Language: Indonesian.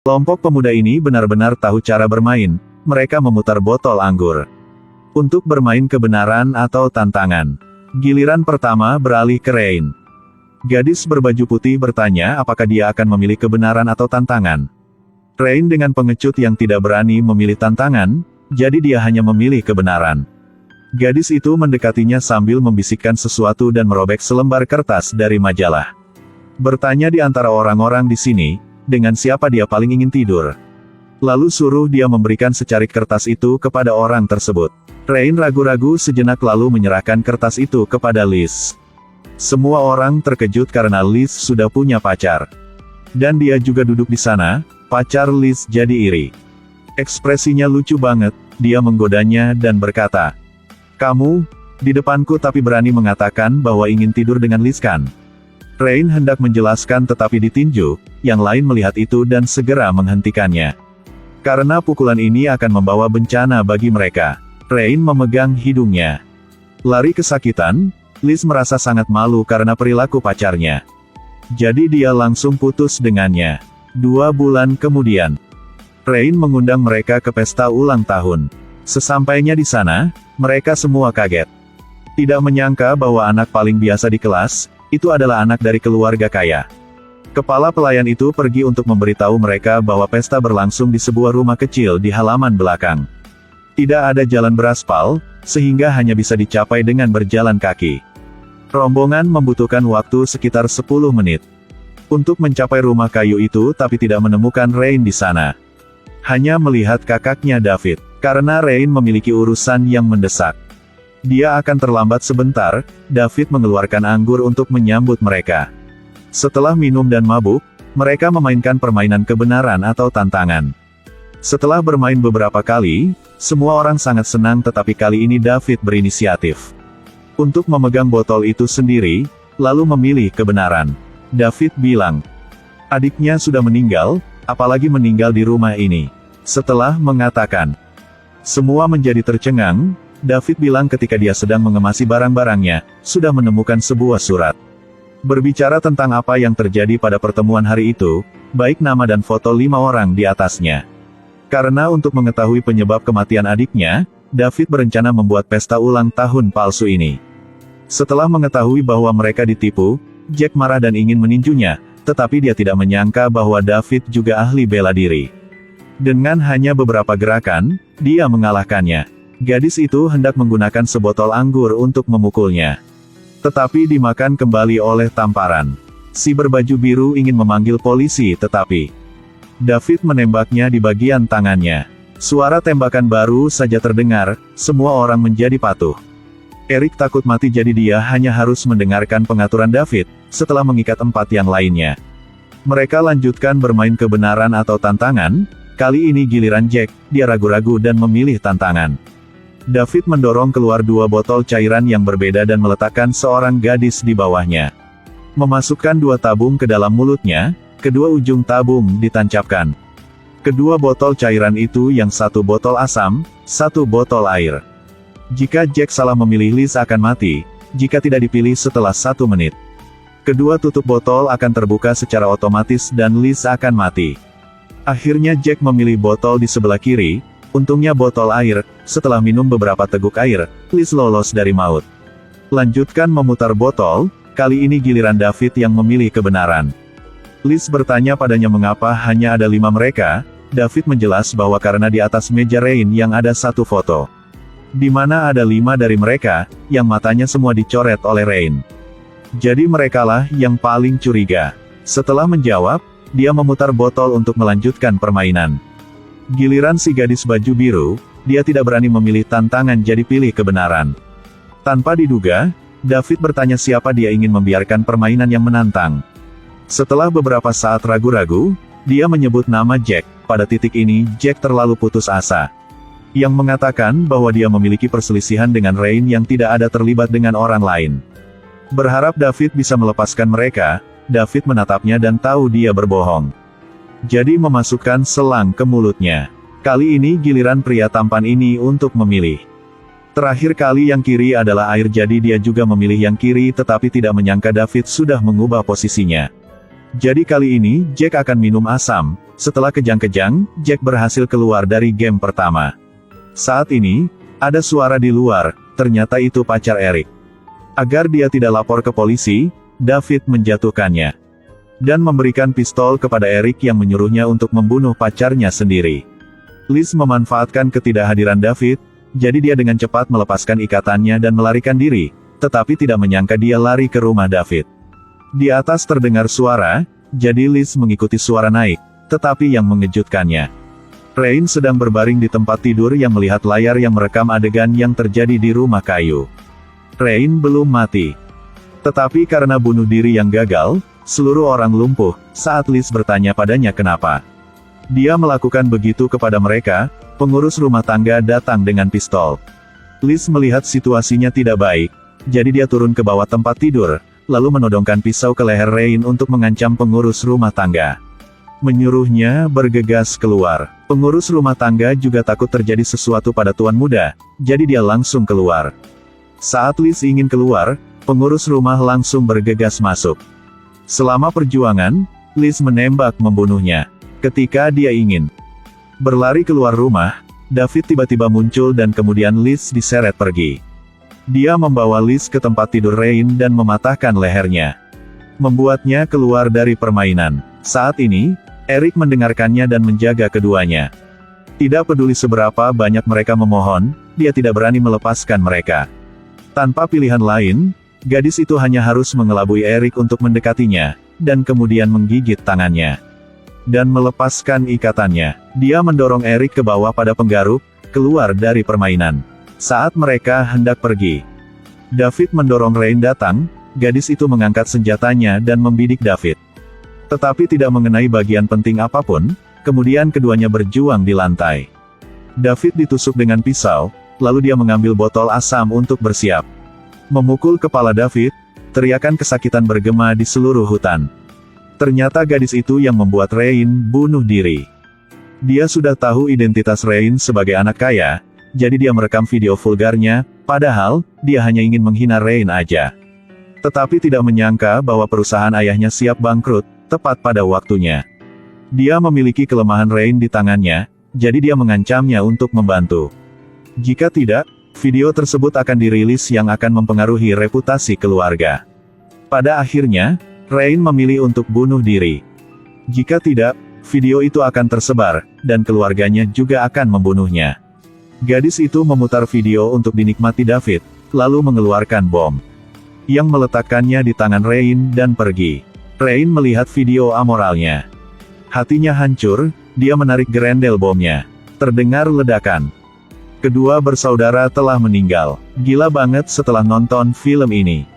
Kelompok pemuda ini benar-benar tahu cara bermain, mereka memutar botol anggur. Untuk bermain kebenaran atau tantangan. Giliran pertama beralih ke Rain. Gadis berbaju putih bertanya apakah dia akan memilih kebenaran atau tantangan. Rain dengan pengecut yang tidak berani memilih tantangan, jadi dia hanya memilih kebenaran. Gadis itu mendekatinya sambil membisikkan sesuatu dan merobek selembar kertas dari majalah. Bertanya di antara orang-orang di sini, dengan siapa dia paling ingin tidur. Lalu suruh dia memberikan secarik kertas itu kepada orang tersebut. Rain ragu-ragu sejenak lalu menyerahkan kertas itu kepada Liz. Semua orang terkejut karena Liz sudah punya pacar. Dan dia juga duduk di sana, pacar Liz jadi iri. Ekspresinya lucu banget, dia menggodanya dan berkata, "Kamu, di depanku tapi berani mengatakan bahwa ingin tidur dengan Liz kan?" Rain hendak menjelaskan tetapi ditinju, yang lain melihat itu dan segera menghentikannya. Karena pukulan ini akan membawa bencana bagi mereka. Rain memegang hidungnya. Lari kesakitan, Liz merasa sangat malu karena perilaku pacarnya. Jadi dia langsung putus dengannya. 2 bulan kemudian, Rain mengundang mereka ke pesta ulang tahun. Sesampainya di sana, mereka semua kaget. Tidak menyangka bahwa anak paling biasa di kelas, itu adalah anak dari keluarga kaya. Kepala pelayan itu pergi untuk memberitahu mereka bahwa pesta berlangsung di sebuah rumah kecil di halaman belakang. Tidak ada jalan beraspal, sehingga hanya bisa dicapai dengan berjalan kaki. Rombongan membutuhkan waktu sekitar 10 menit untuk mencapai rumah kayu itu tapi tidak menemukan Rain di sana. Hanya melihat kakaknya David, karena Rain memiliki urusan yang mendesak. Dia akan terlambat sebentar. David mengeluarkan anggur untuk menyambut mereka. Setelah minum dan mabuk, mereka memainkan permainan kebenaran atau tantangan. Setelah bermain beberapa kali, semua orang sangat senang tetapi kali ini David berinisiatif untuk memegang botol itu sendiri, lalu memilih kebenaran. David bilang, adiknya sudah meninggal, apalagi meninggal di rumah ini. Setelah mengatakan, semua menjadi tercengang, David bilang ketika dia sedang mengemasi barang-barangnya, sudah menemukan sebuah surat. Berbicara tentang apa yang terjadi pada pertemuan hari itu, baik nama dan foto 5 orang di atasnya. Karena untuk mengetahui penyebab kematian adiknya, David berencana membuat pesta ulang tahun palsu ini. Setelah mengetahui bahwa mereka ditipu, Jack marah dan ingin meninjunya, tetapi dia tidak menyangka bahwa David juga ahli bela diri. Dengan hanya beberapa gerakan, dia mengalahkannya. Gadis itu hendak menggunakan sebotol anggur untuk memukulnya. Tetapi dimakan kembali oleh tamparan. Si berbaju biru ingin memanggil polisi tetapi David menembaknya di bagian tangannya. Suara tembakan baru saja terdengar, semua orang menjadi patuh. Eric takut mati jadi dia hanya harus mendengarkan pengaturan David, setelah mengikat 4 yang lainnya. Mereka lanjutkan bermain kebenaran atau tantangan, kali ini giliran Jack, dia ragu-ragu dan memilih tantangan. David mendorong keluar 2 botol cairan yang berbeda dan meletakkan seorang gadis di bawahnya. Memasukkan 2 tabung ke dalam mulutnya, kedua ujung tabung ditancapkan. Kedua botol cairan itu yang 1 botol asam, 1 botol air. Jika Jack salah memilih Liz akan mati, jika tidak dipilih setelah 1 menit. Kedua tutup botol akan terbuka secara otomatis dan Liz akan mati. Akhirnya Jack memilih botol di sebelah kiri, untungnya botol air. Setelah minum beberapa teguk air, Liz lolos dari maut. Lanjutkan memutar botol, kali ini giliran David yang memilih kebenaran. Liz bertanya padanya mengapa hanya ada 5 mereka. David menjelas bahwa karena di atas meja Rain yang ada 1 foto. Di mana ada 5 dari mereka, yang matanya semua dicoret oleh Rain. Jadi merekalah yang paling curiga. Setelah menjawab, dia memutar botol untuk melanjutkan permainan. Giliran si gadis baju biru, dia tidak berani memilih tantangan jadi pilih kebenaran. Tanpa diduga, David bertanya siapa dia ingin membiarkan permainan yang menantang. Setelah beberapa saat ragu-ragu, dia menyebut nama Jack. Pada titik ini, Jack terlalu putus asa. Yang mengatakan bahwa dia memiliki perselisihan dengan Rain yang tidak ada terlibat dengan orang lain. Berharap David bisa melepaskan mereka, David menatapnya dan tahu dia berbohong. Jadi memasukkan selang ke mulutnya. Kali ini giliran pria tampan ini untuk memilih. Terakhir kali yang kiri adalah air jadi dia juga memilih yang kiri tetapi tidak menyangka David sudah mengubah posisinya. Jadi kali ini, Jack akan minum asam. Setelah kejang-kejang, Jack berhasil keluar dari game pertama. Saat ini, ada suara di luar, ternyata itu pacar Eric. Agar dia tidak lapor ke polisi, David menjatuhkannya. Dan memberikan pistol kepada Eric yang menyuruhnya untuk membunuh pacarnya sendiri. Liz memanfaatkan ketidakhadiran David, jadi dia dengan cepat melepaskan ikatannya dan melarikan diri, tetapi tidak menyangka dia lari ke rumah David. Di atas terdengar suara, jadi Liz mengikuti suara naik, tetapi yang mengejutkannya. Rain sedang berbaring di tempat tidur yang melihat layar yang merekam adegan yang terjadi di rumah kayu. Rain belum mati. Tetapi karena bunuh diri yang gagal, seluruh orang lumpuh, saat Liz bertanya padanya kenapa. Dia melakukan begitu kepada mereka, pengurus rumah tangga datang dengan pistol. Liz melihat situasinya tidak baik, jadi dia turun ke bawah tempat tidur, lalu menodongkan pisau ke leher Rain untuk mengancam pengurus rumah tangga. Menyuruhnya bergegas keluar. Pengurus rumah tangga juga takut terjadi sesuatu pada tuan muda, jadi dia langsung keluar. Saat Liz ingin keluar, pengurus rumah langsung bergegas masuk. Selama perjuangan, Liz menembak membunuhnya. Ketika dia ingin berlari keluar rumah, David tiba-tiba muncul dan kemudian Liz diseret pergi. Dia membawa Liz ke tempat tidur Rain dan mematahkan lehernya. Membuatnya keluar dari permainan. Saat ini, Eric mendengarkannya dan menjaga keduanya. Tidak peduli seberapa banyak mereka memohon, dia tidak berani melepaskan mereka. Tanpa pilihan lain, gadis itu hanya harus mengelabui Eric untuk mendekatinya, dan kemudian menggigit tangannya. Dan melepaskan ikatannya. Dia mendorong Eric ke bawah pada penggaruk, keluar dari permainan. Saat mereka hendak pergi, David mendorong Rain datang, gadis itu mengangkat senjatanya dan membidik David. Tetapi tidak mengenai bagian penting apapun, kemudian keduanya berjuang di lantai. David ditusuk dengan pisau, lalu dia mengambil botol asam untuk bersiap memukul kepala David. Teriakan kesakitan bergema di seluruh hutan. Ternyata gadis itu yang membuat Rain bunuh diri. Dia sudah tahu identitas Rain sebagai anak kaya, jadi dia merekam video vulgarnya, padahal, dia hanya ingin menghina Rain aja. Tetapi tidak menyangka bahwa perusahaan ayahnya siap bangkrut, tepat pada waktunya. Dia memiliki kelemahan Rain di tangannya, jadi dia mengancamnya untuk membantu. Jika tidak, video tersebut akan dirilis yang akan mempengaruhi reputasi keluarga. Pada akhirnya, Rain memilih untuk bunuh diri. Jika tidak, video itu akan tersebar, dan keluarganya juga akan membunuhnya. Gadis itu memutar video untuk dinikmati David, lalu mengeluarkan bom. Yang meletakkannya di tangan Rain dan pergi. Rain melihat video amoralnya. Hatinya hancur, dia menarik gerendel bomnya. Terdengar ledakan. Kedua bersaudara telah meninggal. Gila banget setelah nonton film ini.